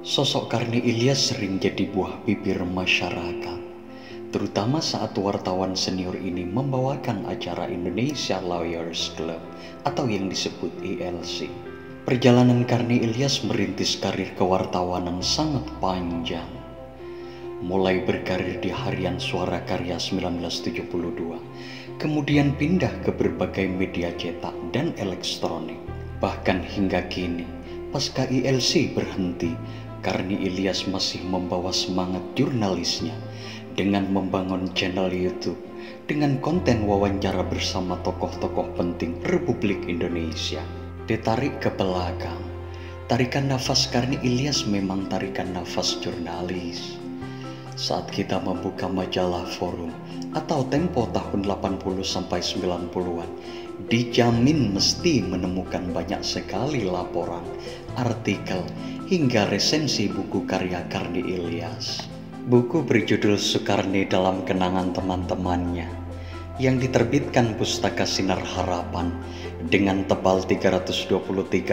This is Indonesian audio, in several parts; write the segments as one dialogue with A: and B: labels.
A: Sosok Karni Ilyas sering jadi buah bibir masyarakat, terutama saat wartawan senior ini membawakan acara Indonesia Lawyers Club atau yang disebut ILC. Perjalanan Karni Ilyas merintis karir kewartawanan sangat panjang. Mulai berkarir di Harian Suara Karya 1972, kemudian pindah ke berbagai media cetak dan elektronik. Bahkan hingga kini, pasca ILC berhenti, Karni Ilyas masih membawa semangat jurnalisnya dengan membangun channel YouTube dengan konten wawancara bersama tokoh-tokoh penting Republik Indonesia. Ditarik ke belakang, tarikan nafas Karni Ilyas memang tarikan nafas jurnalis. Saat kita membuka majalah Forum atau Tempo tahun 80-90-an, dijamin mesti menemukan banyak sekali laporan, artikel, hingga resensi buku karya Karni Ilyas. Buku berjudul Sukarni dalam Kenangan Teman-temannya yang diterbitkan Pustaka Sinar Harapan dengan tebal 323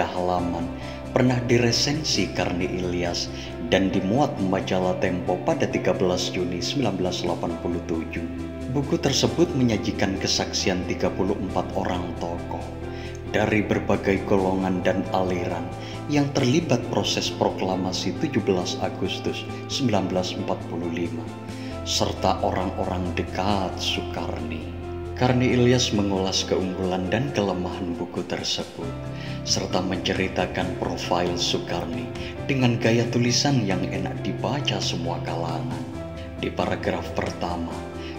A: halaman pernah diresensi Karni Ilyas dan dimuat majalah Tempo pada 13 Juni 1987. Buku tersebut menyajikan kesaksian 34 orang tokoh dari berbagai golongan dan aliran yang terlibat proses proklamasi 17 Agustus 1945 serta orang-orang dekat Sukarni. Karni Ilyas mengulas keunggulan dan kelemahan buku tersebut serta menceritakan profil Sukarni dengan gaya tulisan yang enak dibaca semua kalangan. Di paragraf pertama,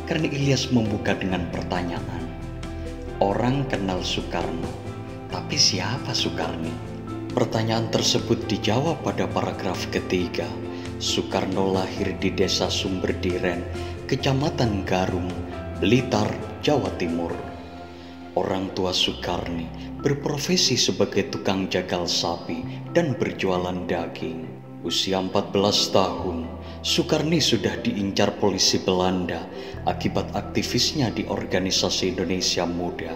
A: Karni Ilyas membuka dengan pertanyaan, "Orang kenal Soekarno, tapi siapa Sukarni?" Pertanyaan tersebut dijawab pada paragraf ketiga. Soekarno lahir di Desa Sumberdiren, Kecamatan Garung, Blitar, Jawa Timur. Orang tua Sukarni berprofesi sebagai tukang jagal sapi dan berjualan daging. Usia 14 tahun, Sukarni sudah diincar polisi Belanda akibat aktivisnya di Organisasi Indonesia Muda,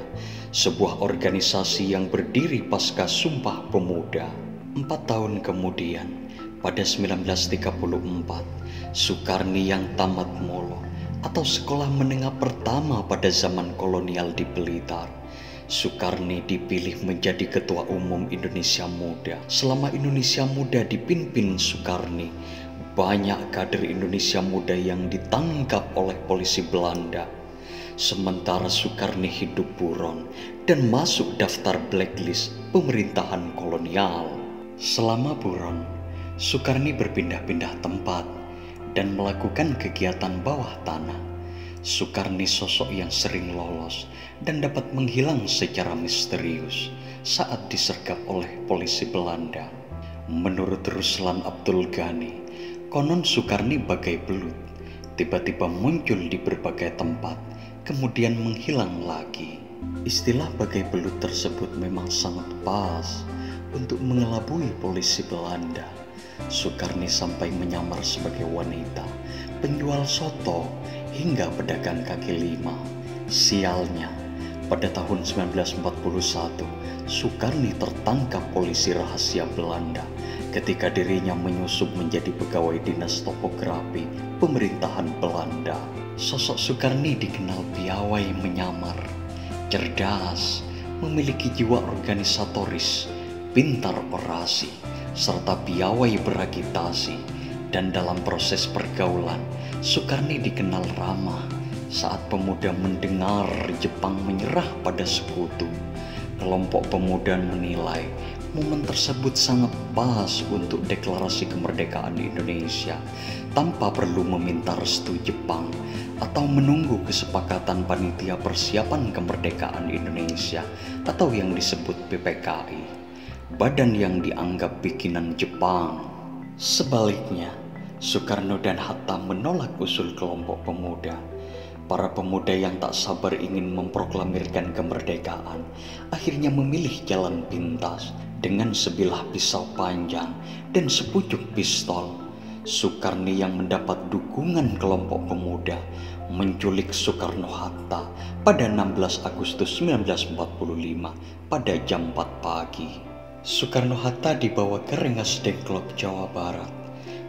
A: sebuah organisasi yang berdiri pasca Sumpah Pemuda. 4 tahun kemudian, pada 1934, Sukarni yang tamat molo atau sekolah menengah pertama pada zaman kolonial di Blitar, Sukarni dipilih menjadi Ketua Umum Indonesia Muda. Selama Indonesia Muda dipimpin Sukarni, banyak kader Indonesia Muda yang ditangkap oleh polisi Belanda. Sementara Sukarni hidup buron dan masuk daftar blacklist pemerintahan kolonial. Selama buron, Sukarni berpindah-pindah tempat dan melakukan kegiatan bawah tanah. Sukarni sosok yang sering lolos dan dapat menghilang secara misterius saat disergap oleh polisi Belanda. Menurut Ruslan Abdul Ghani, konon Sukarni bagai belut, tiba-tiba muncul di berbagai tempat, kemudian menghilang lagi. Istilah bagai belut tersebut memang sangat pas untuk mengelabui polisi Belanda. Sukarni sampai menyamar sebagai wanita, penjual soto, hingga pedagang kaki lima. Sialnya, pada tahun 1941, Sukarni tertangkap polisi rahasia Belanda ketika dirinya menyusup menjadi pegawai dinas topografi pemerintahan Belanda. Sosok Sukarni dikenal piawai menyamar, cerdas, memiliki jiwa organisatoris, pintar orasi, serta piawai beragitasi. Dan dalam proses pergaulan, Sukarni dikenal ramah saat pemuda mendengar Jepang menyerah pada sekutu. Kelompok pemuda menilai momen tersebut sangat pas untuk deklarasi kemerdekaan Indonesia tanpa perlu meminta restu Jepang atau menunggu kesepakatan Panitia Persiapan Kemerdekaan Indonesia atau yang disebut PPKI, badan yang dianggap bikinan Jepang. Sebaliknya, Soekarno dan Hatta menolak usul kelompok pemuda. Para pemuda yang tak sabar ingin memproklamirkan kemerdekaan akhirnya memilih jalan pintas dengan sebilah pisau panjang dan sepucuk pistol. Sukarni yang mendapat dukungan kelompok pemuda menculik Soekarno-Hatta pada 16 Agustus 1945 pada jam 4 pagi. Soekarno-Hatta dibawa ke Rengas Dengklok, Jawa Barat.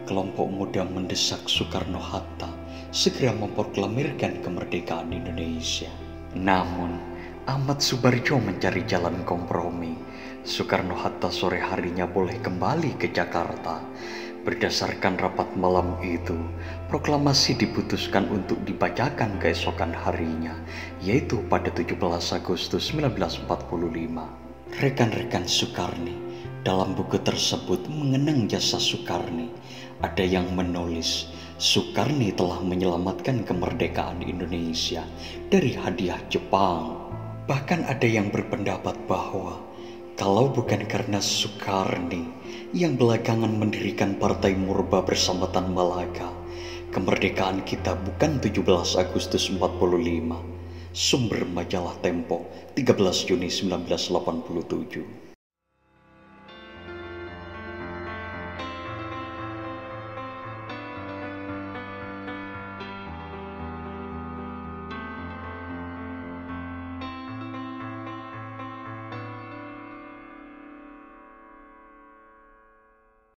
A: kelompok muda mendesak Soekarno-Hatta segera memproklamirkan kemerdekaan Indonesia. Namun, Ahmad Subarjo mencari jalan kompromi. Soekarno-Hatta sore harinya boleh kembali ke Jakarta. Berdasarkan rapat malam itu, proklamasi diputuskan untuk dibacakan keesokan harinya, yaitu pada 17 Agustus 1945. Rekan-rekan Soekarni dalam buku tersebut mengenang jasa Soekarni. Ada yang menulis, Soekarni telah menyelamatkan kemerdekaan Indonesia dari hadiah Jepang. Bahkan ada yang berpendapat bahwa kalau bukan karena Soekarni yang belakangan mendirikan Partai Murba bersama Tan Malaka, kemerdekaan kita bukan 17 Agustus 45. Sumber majalah Tempo, 13 Juni 1987.